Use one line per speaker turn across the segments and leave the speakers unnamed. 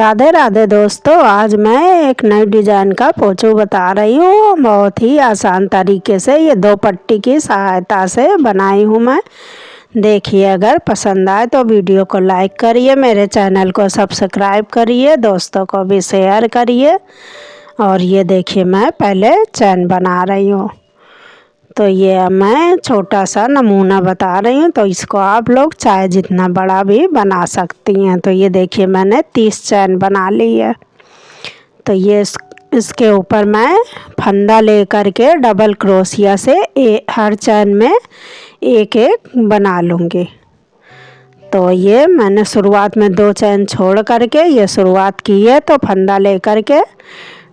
राधे राधे दोस्तों, आज मैं एक नई डिज़ाइन का पोंछू बता रही हूँ। बहुत ही आसान तरीके से ये 2 पट्टी की सहायता से बनाई हूँ मैं। देखिए, अगर पसंद आए तो वीडियो को लाइक करिए, मेरे चैनल को सब्सक्राइब करिए, दोस्तों को भी शेयर करिए। और ये देखिए, मैं पहले चैन बना रही हूँ। तो ये मैं छोटा सा नमूना बता रही हूँ, तो इसको आप लोग चाहे जितना बड़ा भी बना सकती हैं। तो ये देखिए, मैंने 30 चैन बना ली है। तो ये इसके ऊपर मैं फंदा लेकर के डबल क्रोशिया से हर चैन में एक एक बना लूँगी। तो ये मैंने शुरुआत में 2 चैन छोड़ करके ये शुरुआत की है। तो फंदा लेकर के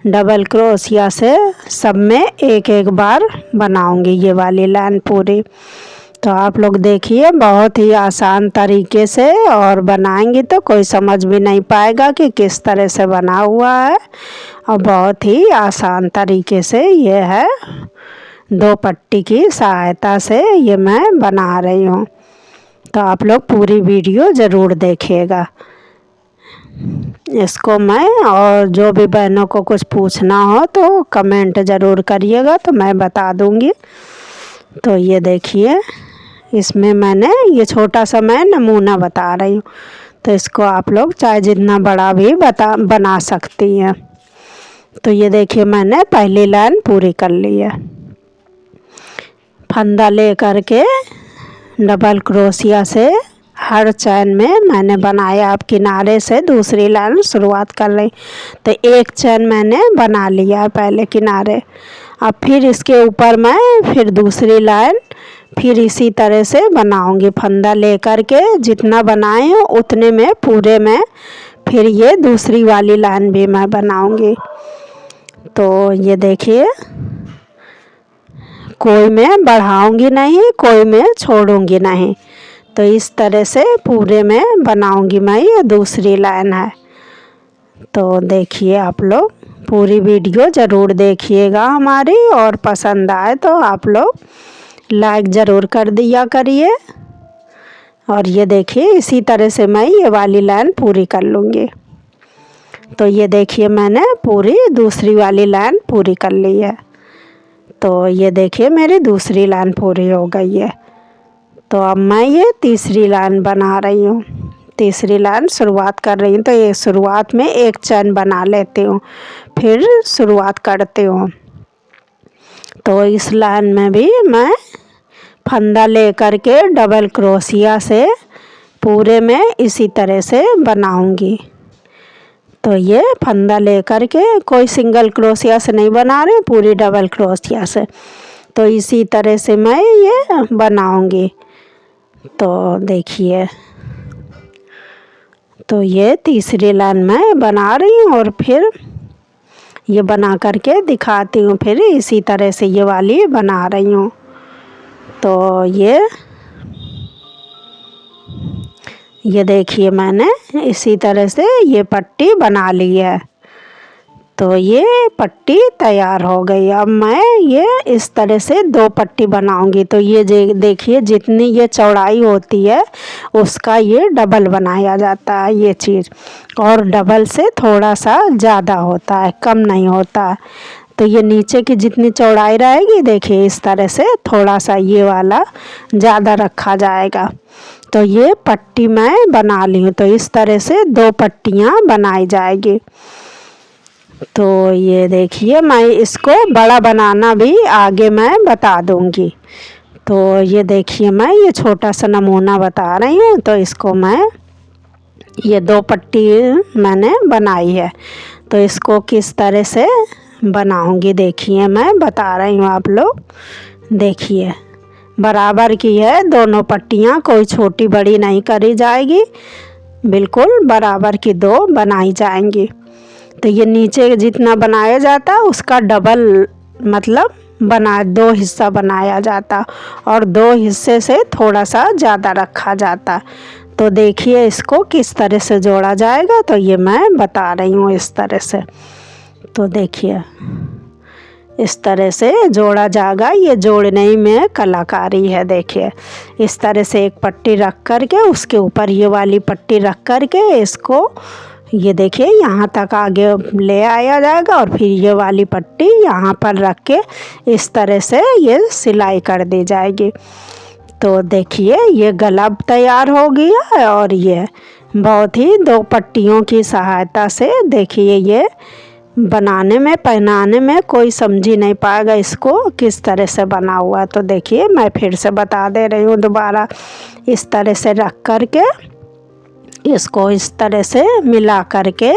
डबल क्रोशिया से सब में एक एक बार बनाऊंगी ये वाली लाइन पूरी। तो आप लोग देखिए, बहुत ही आसान तरीके से और बनाएंगे तो कोई समझ भी नहीं पाएगा कि किस तरह से बना हुआ है। और बहुत ही आसान तरीके से ये है, 2 पट्टी की सहायता से ये मैं बना रही हूँ। तो आप लोग पूरी वीडियो ज़रूर देखिएगा इसको मैं। और जो भी बहनों को कुछ पूछना हो तो कमेंट ज़रूर करिएगा, तो मैं बता दूंगी। तो ये देखिए, इसमें मैंने ये छोटा सा मैं नमूना बता रही हूँ। तो इसको आप लोग चाहे जितना बड़ा भी बना सकती हैं। तो ये देखिए, मैंने पहली लाइन पूरी कर ली है। फंदा ले करके डबल क्रोशिया से हर चैन में मैंने बनाया। अब किनारे से दूसरी लाइन शुरुआत कर रही। तो एक चैन मैंने बना लिया है पहले किनारे। अब फिर इसके ऊपर मैं फिर दूसरी लाइन फिर इसी तरह से बनाऊंगी। फंदा लेकर के जितना बनाए हूँ उतने में पूरे में फिर ये दूसरी वाली लाइन भी मैं बनाऊंगी। तो ये देखिए, कोई मैं बढ़ाऊंगी नहीं, कोई मैं छोड़ूंगी नहीं। तो इस तरह से पूरे में बनाऊंगी मैं। ये दूसरी लाइन है। तो देखिए, आप लोग पूरी वीडियो ज़रूर देखिएगा हमारी, और पसंद आए तो आप लोग लाइक ज़रूर कर दिया करिए। और ये देखिए, इसी तरह से मैं ये वाली लाइन पूरी कर लूँगी। तो ये देखिए, मैंने पूरी दूसरी वाली लाइन पूरी कर ली है। तो ये देखिए, मेरी दूसरी लाइन पूरी हो गई है। तो अब मैं ये तीसरी लाइन बना रही हूँ। तीसरी लाइन शुरुआत कर रही हूँ। तो ये शुरुआत में एक चैन बना लेती हूँ, फिर शुरुआत करती हूँ। तो इस लाइन में भी मैं फंदा लेकर के डबल क्रोशिया से पूरे में इसी तरह से बनाऊंगी। तो ये फंदा लेकर के कोई सिंगल क्रोशिया से नहीं बना रही, पूरी डबल क्रोशिया से। तो इसी तरह से मैं ये बनाऊंगी। तो देखिए, तो ये तीसरी लाइन मैं बना रही हूँ और फिर ये बना करके दिखाती हूँ। फिर इसी तरह से ये वाली बना रही हूँ। तो ये देखिए, मैंने इसी तरह से ये पट्टी बना ली है। तो ये पट्टी तैयार हो गई। अब मैं ये इस तरह से 2 पट्टी बनाऊंगी। तो ये देखिए, जितनी ये चौड़ाई होती है उसका ये डबल बनाया जाता है ये चीज़, और डबल से थोड़ा सा ज़्यादा होता है, कम नहीं होता है। तो ये नीचे की जितनी चौड़ाई रहेगी, देखिए इस तरह से थोड़ा सा ये वाला ज़्यादा रखा जाएगा। तो ये पट्टी मैं बना ली हूँ। तो इस तरह से 2 पट्टियाँ बनाई जाएगी। तो ये देखिए, मैं इसको बड़ा बनाना भी आगे मैं बता दूंगी। तो ये देखिए, मैं ये छोटा सा नमूना बता रही हूँ। तो इसको मैं ये 2 पट्टी मैंने बनाई है। तो इसको किस तरह से बनाऊंगी देखिए, मैं बता रही हूँ। आप लोग देखिए, बराबर की है दोनों पट्टियाँ, कोई छोटी बड़ी नहीं करी जाएगी, बिल्कुल बराबर की 2 बनाई जाएंगी। तो ये नीचे जितना बनाया जाता है उसका डबल, मतलब 2 हिस्सा बनाया जाता, और 2 हिस्से से थोड़ा सा ज़्यादा रखा जाता। तो देखिए, इसको किस तरह से जोड़ा जाएगा। तो ये मैं बता रही हूँ इस तरह से। तो देखिए, इस तरह से जोड़ा जाएगा। ये जोड़ने ही में कलाकारी है। देखिए, इस तरह से एक पट्टी रख कर के उसके ऊपर ये वाली पट्टी रख कर के इसको ये देखिए यहाँ तक आगे ले आया जाएगा और फिर ये वाली पट्टी यहाँ पर रख के इस तरह से ये सिलाई कर दी जाएगी। तो देखिए ये गला तैयार हो गया है और ये बहुत ही 2 पट्टियों की सहायता से देखिए ये बनाने में पहनाने में कोई समझ ही नहीं पाएगा इसको किस तरह से बना हुआ है। तो देखिए मैं फिर से बता दे रही हूँ दोबारा, इस तरह से रख कर के इसको इस तरह से मिला करके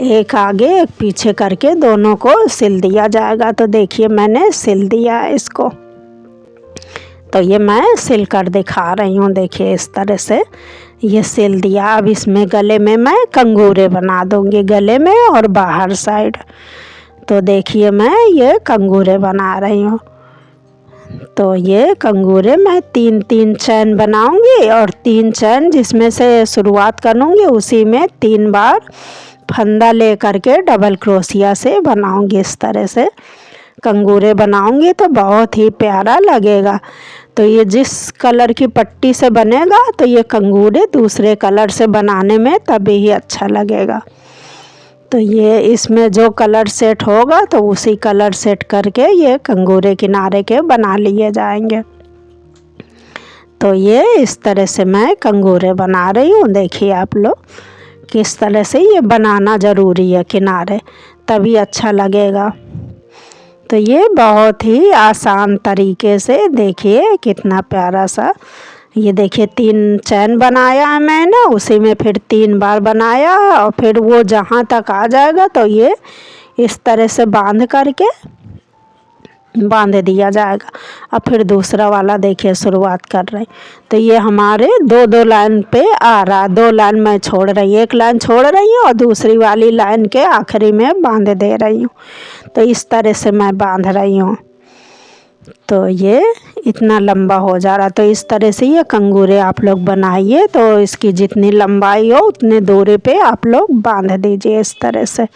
एक आगे एक पीछे करके दोनों को सिल दिया जाएगा। तो देखिए मैंने सिल दिया है इसको, तो ये मैं सिल कर दिखा रही हूँ। देखिए इस तरह से ये सिल दिया। अब इसमें गले में मैं कंगूरे बना दूँगी, गले में और बाहर साइड। तो देखिए मैं ये कंगूरे बना रही हूँ। तो ये कंगूरे मैं 3-3 चैन बनाऊंगी और 3 चैन जिसमें से शुरुआत करूँगी उसी में 3 बार फंदा ले करके डबल क्रोशिया से बनाऊंगी। इस तरह से कंगूरे बनाऊंगी तो बहुत ही प्यारा लगेगा। तो ये जिस कलर की पट्टी से बनेगा तो ये कंगूरे दूसरे कलर से बनाने में तभी ही अच्छा लगेगा। तो ये इसमें जो कलर सेट होगा तो उसी कलर सेट करके ये कंगूरे किनारे के बना लिए जाएंगे। तो ये इस तरह से मैं कंगूरे बना रही हूँ। देखिए आप लोग किस तरह से ये बनाना ज़रूरी है किनारे, तभी अच्छा लगेगा। तो ये बहुत ही आसान तरीके से देखिए कितना प्यारा सा, ये देखिए 3 चैन बनाया है मैंने, उसी में फिर 3 बार बनाया और फिर वो जहाँ तक आ जाएगा तो ये इस तरह से बांध करके बांध दिया जाएगा। अब फिर दूसरा वाला देखिए शुरुआत कर रहे हैं। तो ये हमारे 2-2 लाइन पे आ रहा, 2 लाइन मैं छोड़ रही हूँ, 1 लाइन छोड़ रही हूँ और दूसरी वाली लाइन के आखिरी में बांध दे रही हूँ। तो इस तरह से मैं बांध रही हूँ। तो ये इतना लंबा हो जा रहा। तो इस तरह से ये कंगूरे आप लोग बनाइए, तो इसकी जितनी लंबाई हो उतने दूरी पे आप लोग बांध दीजिए इस तरह से।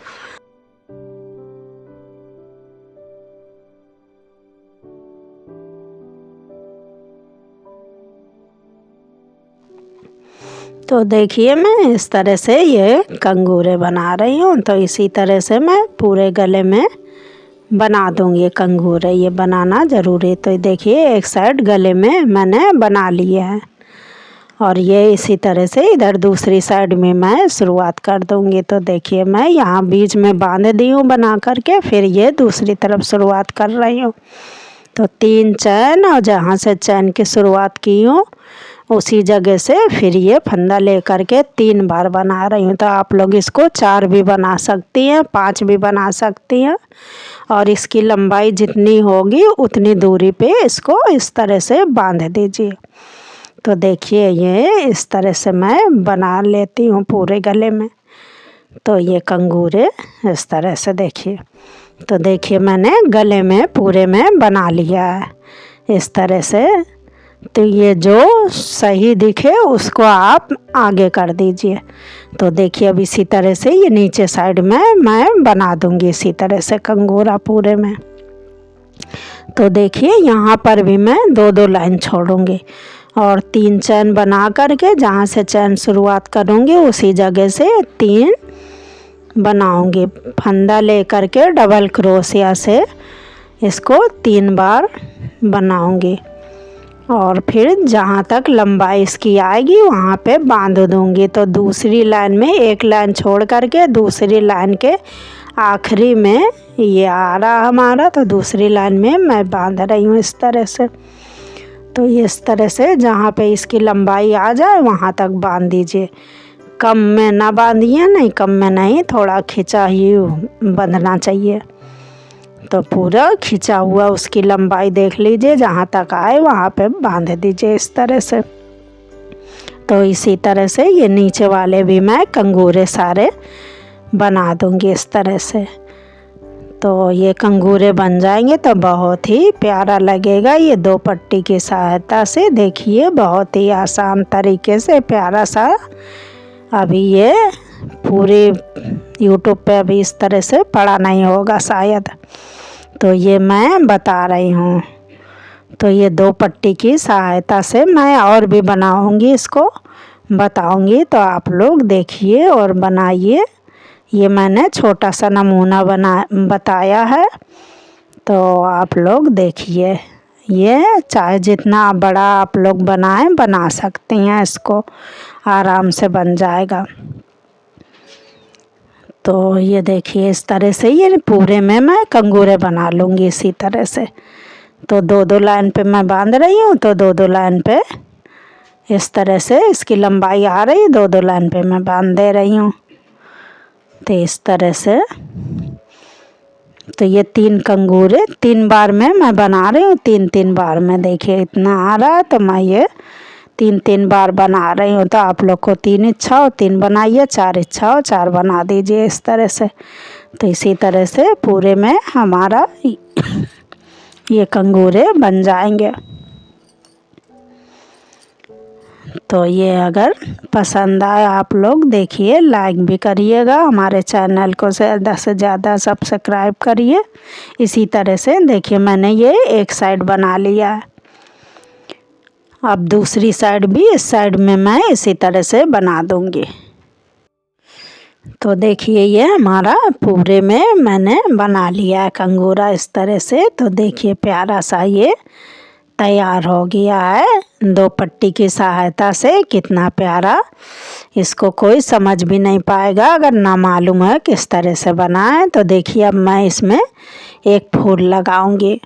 तो देखिए मैं इस तरह से ये कंगूरे बना रही हूँ। तो इसी तरह से मैं पूरे गले में बना दूँगी कंगूरे, ये बनाना ज़रूरी। तो देखिए एक साइड गले में मैंने बना लिया है और ये इसी तरह से इधर दूसरी साइड में मैं शुरुआत कर दूँगी। तो देखिए मैं यहाँ बीच में बांध दी हूँ बना करके, फिर ये दूसरी तरफ शुरुआत कर रही हूँ। तो 3 चैन और जहाँ से चैन की शुरुआत की हूँ उसी जगह से फिर ये फंदा ले करके 3 बार बना रही हूँ। तो आप लोग इसको 4 भी बना सकती हैं, 5 भी बना सकती हैं और इसकी लंबाई जितनी होगी उतनी दूरी पे इसको इस तरह से बांध दीजिए। तो देखिए ये इस तरह से मैं बना लेती हूँ पूरे गले में। तो ये कंगूरे इस तरह से देखिए। तो देखिए मैंने गले में पूरे में बना लिया है इस तरह से। तो ये जो सही दिखे उसको आप आगे कर दीजिए। तो देखिए अब इसी तरह से ये नीचे साइड में मैं बना दूंगी इसी तरह से कंगूरा पूरे में। तो देखिए यहाँ पर भी मैं 2-2 लाइन छोड़ूंगी और 3 चैन बना करके जहाँ से चैन शुरुआत करूँगी उसी जगह से 3 बनाऊंगी। फंदा ले करके डबल क्रोशिया से इसको 3 बार बनाऊंगी और फिर जहाँ तक लंबाई इसकी आएगी वहाँ पे बांध दूँगी। तो दूसरी लाइन में 1 लाइन छोड़ करके दूसरी लाइन के आखिरी में ये आ रहा हमारा, तो दूसरी लाइन में मैं बांध रही हूँ इस तरह से। तो इस तरह से जहाँ पे इसकी लंबाई आ जाए वहाँ तक बांध दीजिए, कम में ना बांधिए, नहीं कम में नहीं, थोड़ा खिंचा ही बांधना चाहिए। तो पूरा खिंचा हुआ उसकी लंबाई देख लीजिए, जहाँ तक आए वहाँ पे बांध दीजिए इस तरह से। तो इसी तरह से ये नीचे वाले भी मैं कंगूरे सारे बना दूँगी इस तरह से। तो ये कंगूरे बन जाएंगे तो बहुत ही प्यारा लगेगा ये 2 पट्टी की सहायता से। देखिए बहुत ही आसान तरीके से प्यारा सा। अभी ये पूरे यूट्यूब पे अभी इस तरह से पड़ा नहीं होगा शायद, तो ये मैं बता रही हूँ। तो ये 2 पट्टी की सहायता से मैं और भी बनाऊँगी इसको बताऊंगी, तो आप लोग देखिए और बनाइए। ये मैंने छोटा सा नमूना बताया है, तो आप लोग देखिए। ये चाहे जितना बड़ा आप लोग बनाएं बना सकती हैं, इसको आराम से बन जाएगा। तो ये देखिए इस तरह से ये पूरे में मैं कंगूरे बना लूँगी इसी तरह से। तो 2-2 लाइन पे मैं बांध रही हूँ, तो 2-2 लाइन पे इस तरह से इसकी लंबाई आ रही, 2-2 लाइन पे मैं बांध दे रही हूँ। तो इस तरह से तो ये 3 कंगूरे 3 बार में मैं बना रही हूँ, 3-3 बार में। देखिए इतना आ रहा है, तो मैं ये 3-3 बार बना रही हूँ। तो आप लोग को 3 इच्छा हो 3 बनाइए, 4 इच्छा हो 4 बना दीजिए इस तरह से। तो इसी तरह से पूरे में हमारा ये कंगूरे बन जाएंगे। तो ये अगर पसंद आए आप लोग देखिए, लाइक भी करिएगा, हमारे चैनल को ज़्यादा से ज़्यादा सब्सक्राइब करिए। इसी तरह से देखिए मैंने ये एक साइड बना लिया है। अब दूसरी साइड भी इस साइड में मैं इसी तरह से बना दूंगी। तो देखिए ये हमारा पूरे में मैंने बना लिया है कंगूरा इस तरह से। तो देखिए प्यारा सा ये तैयार हो गया है 2 पट्टी की सहायता से। कितना प्यारा, इसको कोई समझ भी नहीं पाएगा अगर ना मालूम है किस तरह से बनाए। तो देखिए अब मैं इसमें एक फूल लगाऊंगी।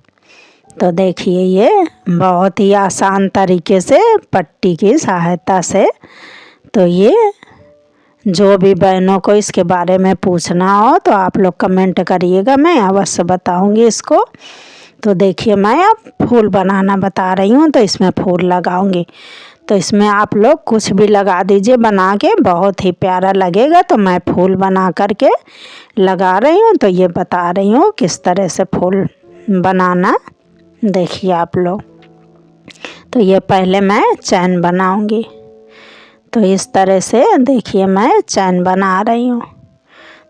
तो देखिए ये बहुत ही आसान तरीके से पट्टी की सहायता से। तो ये जो भी बहनों को इसके बारे में पूछना हो तो आप लोग कमेंट करिएगा, मैं अवश्य बताऊंगी इसको। तो देखिए मैं अब फूल बनाना बता रही हूँ, तो इसमें फूल लगाऊंगी। तो इसमें आप लोग कुछ भी लगा दीजिए बना के, बहुत ही प्यारा लगेगा। तो मैं फूल बना करके लगा रही हूँ, तो ये बता रही हूँ किस तरह से फूल बनाना। देखिए आप लोग, तो ये पहले मैं चैन बनाऊंगी। तो इस तरह से देखिए मैं चैन बना रही हूँ।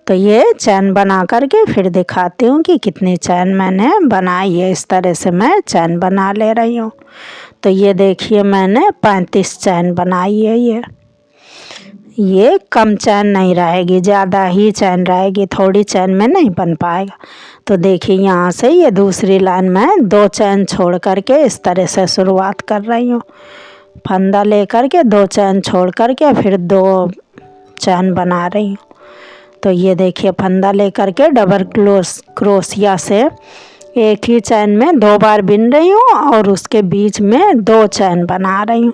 तो ये चैन बना करके फिर दिखाती हूँ कि कितनी चैन मैंने बनाई है। इस तरह से मैं चैन बना ले रही हूँ। तो ये देखिए मैंने 35 चैन बनाई है। ये कम चैन नहीं रहेगी, ज़्यादा ही चैन रहेगी, थोड़ी चैन में नहीं बन पाएगा। तो देखिए यहाँ से ये दूसरी लाइन में 2 चैन छोड़ करके इस तरह से शुरुआत कर रही हूँ। फंदा ले करके 2 चैन छोड़ करके फिर 2 चैन बना रही हूँ। तो ये देखिए फंदा ले करके डबल क्रोशिया से एक ही चैन में 2 बार बिन रही हूँ और उसके बीच में 2 चैन बना रही हूँ।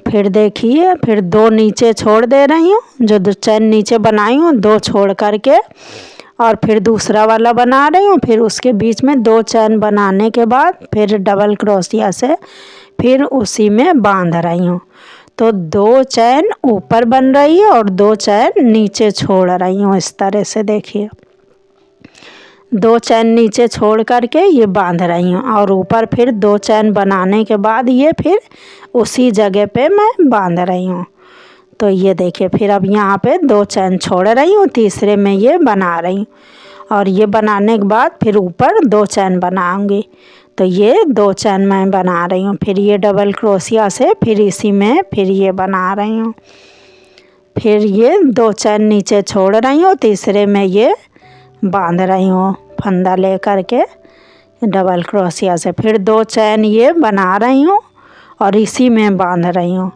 फिर देखिए फिर 2 नीचे छोड़ दे रही हूँ, जो 2 चैन नीचे बनाई हूँ 2 छोड़ करके, और फिर दूसरा वाला बना रही हूँ। फिर उसके बीच में 2 चैन बनाने के बाद फिर डबल क्रोशिया से फिर उसी में बांध रही हूँ। तो 2 चैन ऊपर बन रही है और 2 चैन नीचे छोड़ रही हूँ इस तरह से। देखिए 2 चैन नीचे छोड़ करके ये बांध रही हूँ और ऊपर फिर 2 चैन बनाने के बाद ये फिर उसी जगह पे मैं बांध रही हूँ। तो ये देखिए फिर अब यहाँ पे 2 चैन छोड़ रही हूँ, तीसरे में ये बना रही हूँ और ये बनाने के बाद फिर ऊपर 2 चैन बनाऊंगी। तो ये 2 चैन मैं बना रही हूँ। फिर ये डबल क्रोशिया से फिर इसी में फिर ये बना रही हूँ। फिर ये 2 चैन नीचे छोड़ रही हूँ, तीसरे में ये बांध रही हूँ फंदा ले करके डबल क्रोशिया से। फिर 2 चैन ये बना रही हूँ और इसी में बांध रही हूँ।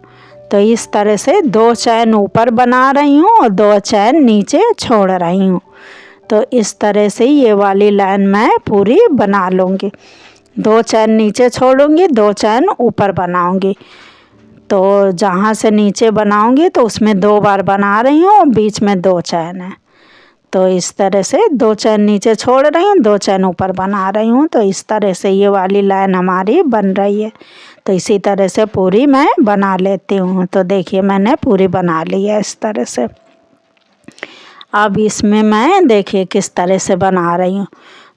तो इस तरह से 2 चैन ऊपर बना रही हूँ और 2 चैन नीचे छोड़ रही हूँ। तो इस तरह से ये वाली लाइन मैं पूरी बना लूँगी। 2 चैन नीचे छोड़ूंगी, 2 चैन ऊपर बनाऊंगी। तो जहाँ से नीचे बनाऊंगी तो उसमें 2 बार बना रही हूँ और बीच में 2 चैन है। तो इस तरह से 2 चैन नीचे छोड़ रही हूँ, 2 चैन ऊपर बना रही हूँ। तो इस तरह से ये वाली लाइन हमारी बन रही है। तो इसी तरह से पूरी मैं बना लेती हूँ। तो देखिए मैंने पूरी बना ली है इस तरह से। अब इसमें मैं देखिए किस तरह से बना रही हूँ।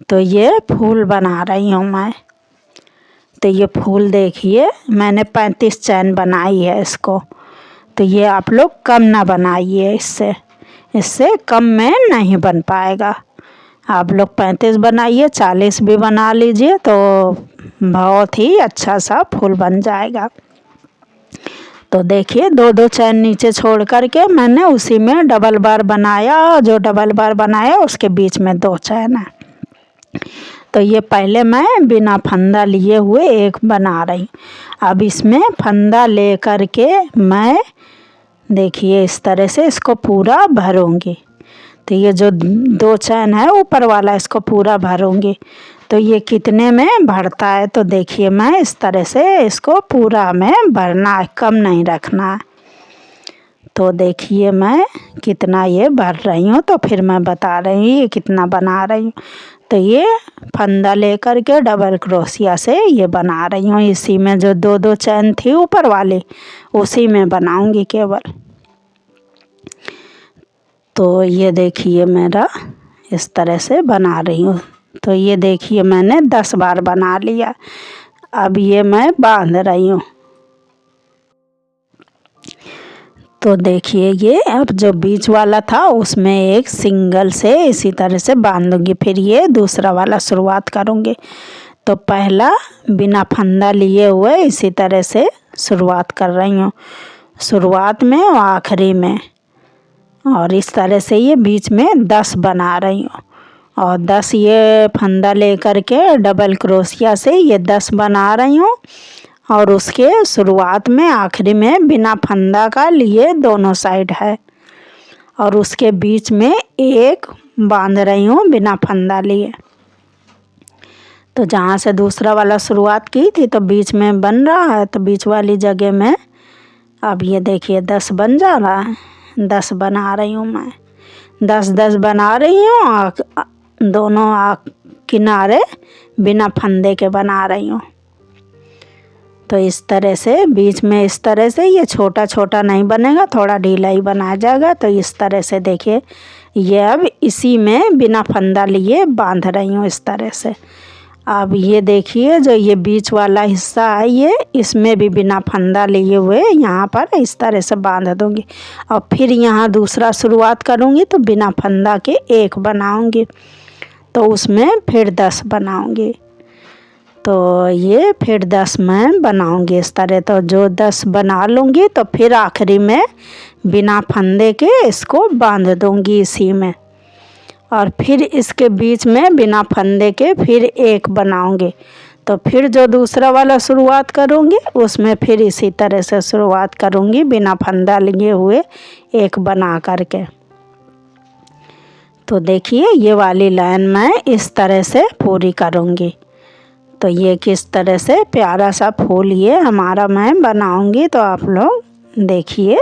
तो ये फूल बना रही हूँ मैं। तो ये फूल देखिए मैंने 35 चैन बनाई है इसको। तो ये आप लोग कम ना बनाइए, इससे कम में नहीं बन पाएगा। आप लोग 35 बनाइए, 40 भी बना लीजिए तो बहुत ही अच्छा सा फूल बन जाएगा। तो देखिए 2-2 चैन नीचे छोड़ करके मैंने उसी में डबल बार बनाया। जो डबल बार बनाया उसके बीच में 2 चैन है। तो ये पहले मैं बिना फंदा लिए हुए एक बना रही हूँ। अब इसमें फंदा ले करके मैं देखिए इस तरह से इसको पूरा भरूंगी। तो ये जो 2 चैन है ऊपर वाला इसको पूरा भरूंगी। तो ये कितने में भरता है तो देखिए मैं इस तरह से इसको पूरा में भरना है, कम नहीं रखना है। तो देखिए मैं कितना ये भर रही हूँ तो फिर मैं बता रही हूँ ये कितना बना रही हूँ। तो ये फंदा लेकर के डबल क्रोशिया से ये बना रही हूँ। इसी में जो 2-2 चैन थी ऊपर वाली उसी में बनाऊंगी केवल। तो ये देखिए मेरा इस तरह से बना रही हूँ। तो ये देखिए मैंने 10 बार बना लिया। अब ये मैं बांध रही हूँ। तो देखिए ये अब जो बीच वाला था उसमें एक सिंगल से इसी तरह से बांधूंगी, फिर ये दूसरा वाला शुरुआत करूँगी। तो पहला बिना फंदा लिए हुए इसी तरह से शुरुआत कर रही हूँ, शुरुआत में और आखिरी में। और इस तरह से ये बीच में 10 बना रही हूँ और 10 ये फंदा लेकर के डबल क्रोशिया से ये 10 बना रही हूँ। और उसके शुरुआत में आखिरी में बिना फंदा का लिए दोनों साइड है और उसके बीच में एक बांध रही हूँ बिना फंदा लिए। तो जहाँ से दूसरा वाला शुरुआत की थी तो बीच में बन रहा है, तो बीच वाली जगह में अब ये देखिए 10 बन जा रहा है। 10 बना रही हूँ मैं, 10-10 बना रही हूँ। दोनों किनारे बिना फंदे के बना रही हूँ। तो इस तरह से बीच में इस तरह से ये छोटा छोटा नहीं बनेगा, थोड़ा ढीला ही बनाया जाएगा। तो इस तरह से देखिए ये अब इसी में बिना फंदा लिए बांध रही हूँ इस तरह से। अब ये देखिए जो ये बीच वाला हिस्सा है ये इसमें भी बिना फंदा लिए हुए यहाँ पर इस तरह से बांध दूँगी। और फिर यहाँ दूसरा शुरुआत करूँगी तो बिना फंदा के एक बनाऊँगी, तो उसमें फिर 10 बनाऊँगी। तो ये फिर 10 मैं बनाऊँगी इस तरह। तो जो 10 बना लूँगी तो फिर आखिरी में बिना फंदे के इसको बांध दूँगी इसी में। और फिर इसके बीच में बिना फंदे के फिर एक बनाऊँगी। तो फिर जो दूसरा वाला शुरुआत करूँगी उसमें फिर इसी तरह से शुरुआत करूँगी बिना फंदा लिए हुए एक बना करके। तो देखिए ये वाली लाइन मैं इस तरह से पूरी करूँगी। तो ये किस तरह से प्यारा सा फूल ये हमारा मैं बनाऊँगी, तो आप लोग देखिए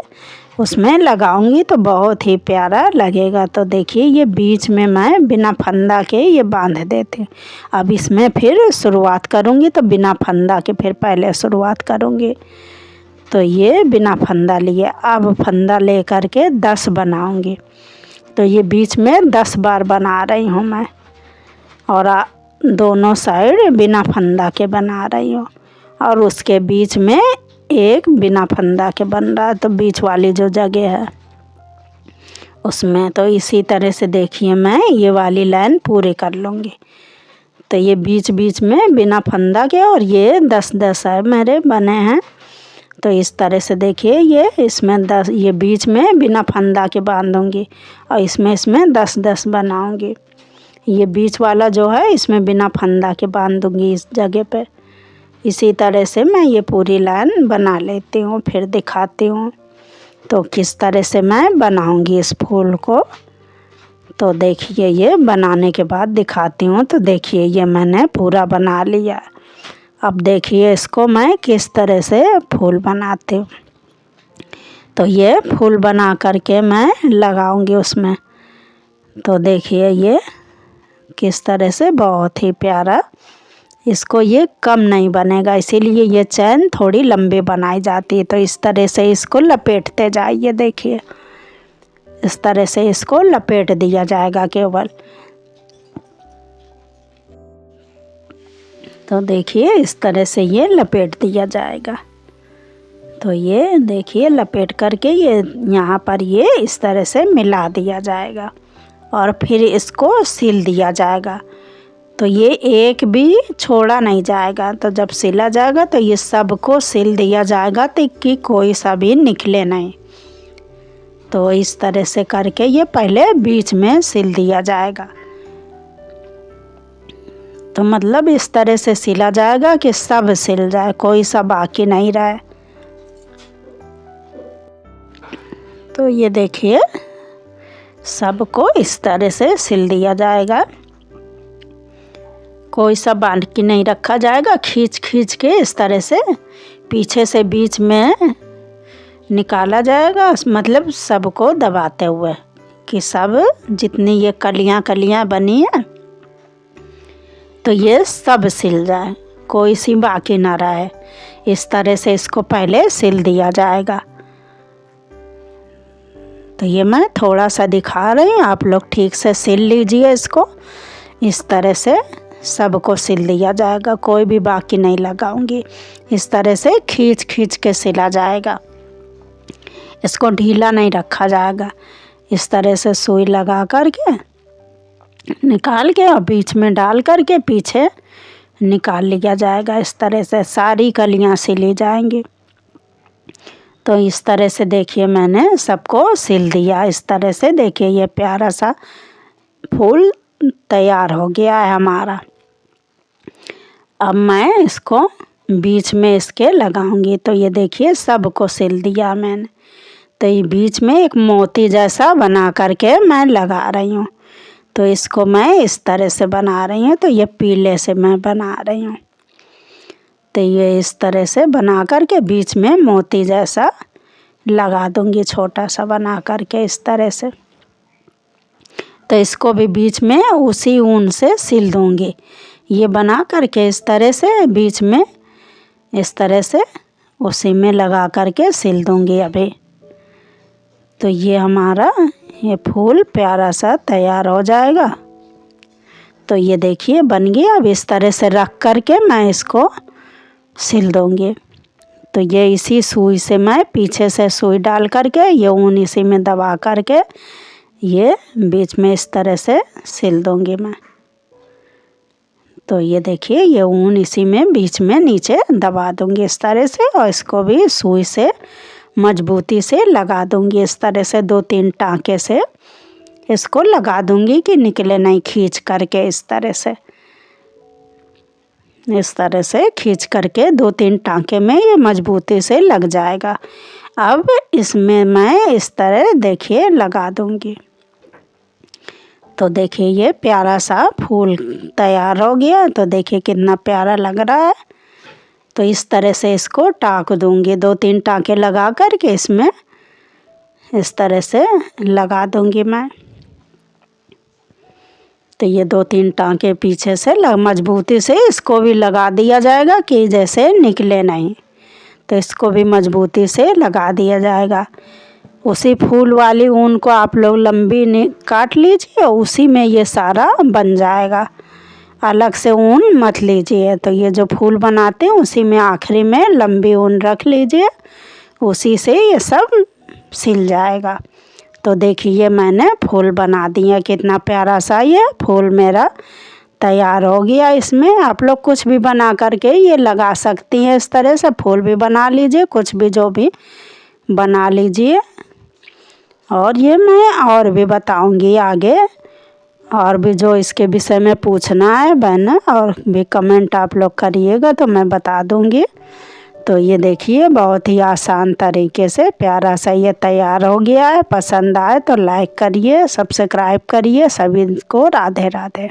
उसमें लगाऊंगी तो बहुत ही प्यारा लगेगा। तो देखिए ये बीच में मैं बिना फंदा के ये बांध देती हूँ। अब इसमें फिर शुरुआत करूँगी तो बिना फंदा के फिर पहले शुरुआत करूँगी। तो ये बिना फंदा लिए अब फंदा ले कर के 10 बनाऊँगी। तो ये बीच में 10 बार बना रही हूँ मैं और दोनों साइड बिना फंदा के बना रही हूँ। और उसके बीच में एक बिना फंदा के बन रहा है, तो बीच वाली जो जगह है उसमें। तो इसी तरह से देखिए मैं ये वाली लाइन पूरी कर लूँगी। तो ये बीच बीच में बिना फंदा के और ये 10-10 है मेरे बने हैं। तो इस तरह से देखिए ये इसमें 10 ये बीच में बिना फंदा के बांधूँगी और इसमें 10-10 बनाऊँगी। ये बीच वाला जो है इसमें बिना फंदा के बांध दूँगी इस जगह पे। इसी तरह से मैं ये पूरी लाइन बना लेती हूँ, फिर दिखाती हूँ तो किस तरह से मैं बनाऊँगी इस फूल को। तो देखिए ये बनाने के बाद दिखाती हूँ। तो देखिए ये मैंने पूरा बना लिया। अब देखिए इसको मैं किस तरह से फूल बनाती हूँ। तो ये फूल बना करके मैं लगाऊँगी उसमें। तो देखिए ये किस तरह से बहुत ही प्यारा, इसको ये कम नहीं बनेगा, इसीलिए ये चैन थोड़ी लंबी बनाई जाती है। तो इस तरह से इसको लपेटते जाइए, देखिए इस तरह से इसको लपेट दिया जाएगा केवल। तो देखिए इस तरह से ये लपेट दिया जाएगा। तो ये देखिए लपेट करके ये यहाँ पर ये इस तरह से मिला दिया जाएगा और फिर इसको सिल दिया जाएगा। तो ये एक भी छोड़ा नहीं जाएगा। तो जब सिला जाएगा तो ये सबको सिल दिया जाएगा तो कि कोई सा भी निकले नहीं। तो इस तरह से करके ये पहले बीच में सिल दिया जाएगा। तो मतलब इस तरह से सिला जाएगा कि सब सिल जाए, कोई सा बाकी नहीं रहे। तो ये देखिए सबको इस तरह से सिल दिया जाएगा, कोई सा बांध के नहीं रखा जाएगा। खींच खींच के इस तरह से पीछे से बीच में निकाला जाएगा, मतलब सबको दबाते हुए कि सब जितनी ये कलियां कलियां बनी है तो ये सब सिल जाए, कोई सी बाकी ना रहे। इस तरह से इसको पहले सिल दिया जाएगा। तो ये मैं थोड़ा सा दिखा रही हूँ, आप लोग ठीक से सिल लीजिए इसको। इस तरह से सबको सिल दिया जाएगा, कोई भी बाकी नहीं लगाऊंगी। इस तरह से खींच खींच के सिला जाएगा, इसको ढीला नहीं रखा जाएगा। इस तरह से सुई लगा करके निकाल के और बीच में डाल करके पीछे निकाल लिया जाएगा। इस तरह से सारी कलियां सिली जाएंगी। तो इस तरह से देखिए मैंने सबको सिल दिया। इस तरह से देखिए ये प्यारा सा फूल तैयार हो गया है हमारा। अब मैं इसको बीच में इसके लगाऊंगी। तो ये देखिए सबको सिल दिया मैंने। तो ये बीच में एक मोती जैसा बना करके मैं लगा रही हूँ। तो इसको मैं इस तरह से बना रही हूँ। तो ये पीले से मैं बना रही हूँ। तो ये इस तरह से बना करके बीच में मोती जैसा लगा दूंगी, छोटा सा बना करके इस तरह से। तो इसको भी बीच में उसी ऊन से सिल दूंगी। ये बना करके इस तरह से बीच में इस तरह से उसी में लगा करके सिल दूंगी अभी। तो ये हमारा ये फूल प्यारा सा तैयार हो जाएगा। तो ये देखिए बन गया। अब इस तरह से रख करके मैं इसको सिल दूंगी। तो ये इसी सुई से मैं पीछे से सुई डाल करके ये ऊन इसी में दबा करके ये बीच में इस तरह से सिल दूंगी मैं। तो ये देखिए ये ऊन इसी में बीच में नीचे दबा दूंगी इस तरह से, और इसको भी सुई से मजबूती से लगा दूंगी। इस तरह से 2-3 टाँके से इसको लगा दूंगी कि निकले नहीं, खींच करके इस तरह से खींच करके 2-3 टाँके में ये मजबूती से लग जाएगा। अब इसमें मैं इस तरह देखिए लगा दूंगी। तो देखिए ये प्यारा सा फूल तैयार हो गया। तो देखिए कितना प्यारा लग रहा है। तो इस तरह से इसको टाँक दूंगी, 2-3 टाँके लगा करके इसमें इस तरह से लगा दूंगी मैं। तो ये 2-3 टाँके पीछे से मजबूती से इसको भी लगा दिया जाएगा कि जैसे निकले नहीं। तो इसको भी मजबूती से लगा दिया जाएगा। उसी फूल वाली ऊन को आप लोग लंबी काट लीजिए, उसी में ये सारा बन जाएगा। अलग से ऊन मत लीजिए। तो ये जो फूल बनाते हैं उसी में आखिरी में लंबी ऊन रख लीजिए, उसी से ये सब सिल जाएगा। तो देखिए मैंने फूल बना दिया, कितना प्यारा सा ये फूल मेरा तैयार हो गया। इसमें आप लोग कुछ भी बना करके ये लगा सकती हैं। इस तरह से फूल भी बना लीजिए, कुछ भी जो भी बना लीजिए। और ये मैं और भी बताऊंगी आगे, और भी जो इसके विषय में पूछना है बहन, और भी कमेंट आप लोग करिएगा तो मैं बता दूंगी। तो ये देखिए बहुत ही आसान तरीके से प्यारा सा ये तैयार हो गया है। पसंद आए तो लाइक करिए, सब्सक्राइब करिए। सभी को राधे राधे।